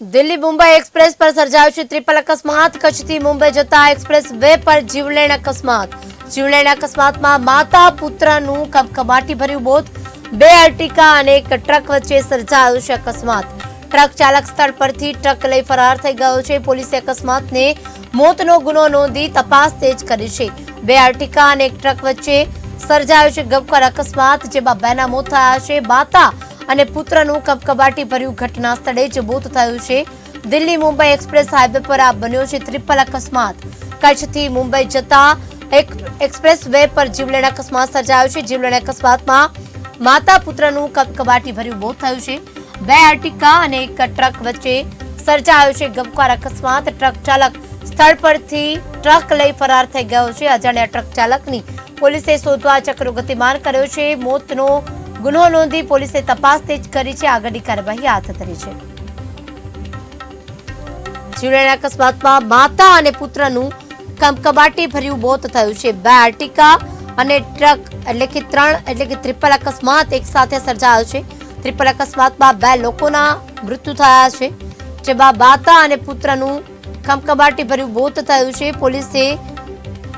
Delhi Mumbai express पर सर्जायो છે triple અકસ્માત। કચ્છથી મુંબઈ જતા એક્સપ્રેસ વે પર જીવલેણ અકસ્માત। જીવલેણ અકસ્માતમાં માતા પુત્રનું કમકમાટી ભર્યું મોત। બે અર્ટિકા અને એક ટ્રક વચ્ચે સર્જાયો છે અકસ્માત। ટ્રક ચાલક સ્થળ પરથી ટ્રક લઈ ફરાર થઈ ગયો છે। પોલીસે અકસ્માતને મોતનો ગુનો નોંધી તપાસ તેજ કરી છે। બે અર્ટિકા અને એક ટ્રક વચ્ચે સર્જાયો છે ગમખ્વાર અકસ્માત, જેમાં બેના મોત થયા છે। માતા અને પુત્રનું કમકમાટી ભર્યું ઘટના સ્થળે જ મોત થયું છે। દિલ્હી મુંબઈ એક્સપ્રેસ હાઈવે પર આ બન્યો છે ટ્રિપલ અકસ્માત। કચ્છથી મુંબઈ જતા એક્સપ્રેસ વે પર જીવલેણ અકસ્માત સર્જાયો છે। જીવલેણ અકસ્માતમાં માતા પુત્રનું કમકમાટી ભર્યું મોત થયું છે। બે અર્ટિકા અને એક ટ્રક વચ્ચે સર્જાયો છે ગમખ્વાર અકસ્માત। ટ્રક ચાલક સ્થળ પરથી ટ્રક લઈ ફરાર થઈ ગયો છે। અજાણ્યા ટ્રક ચાલકની પોલીસે શોધવા ચક્રો ગતિમાન કર્યો છે। મોતનો ગુનો નોંધી પોલીસે તપાસ તેજ કરી છે। આગળની કાર્યવાહી હાથ ધરી છે। જીવલેણ અકસ્માતમાં માતા અને પુત્રનું કમકમાટી ભર્યું મોત થયું છે। બે અર્ટિકા અને ટ્રક એટલે કે ટ્રિપલ અકસ્માત એક સાથે સર્જાયો છે। ટ્રિપલ અકસ્માતમાં બે લોકોના મૃત્યુ થયા છે, જેમાં માતા અને પુત્રનું કમકમાટી ભર્યું મોત થયું છે। પોલીસે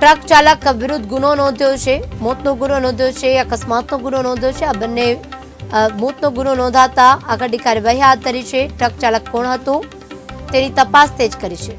ટ્રક ચાલક વિરુદ્ધ ગુનો નોંધ્યો છે। મોતનો ગુનો નોંધ્યો છે, અકસ્માતનો ગુનો નોંધ્યો છે। આ બંને મોતનો ગુનો નોંધાતા આગળની કાર્યવાહી હાથ ધરી છે। ટ્રક ચાલક કોણ હતો તેની તપાસ તેજ કરી છે।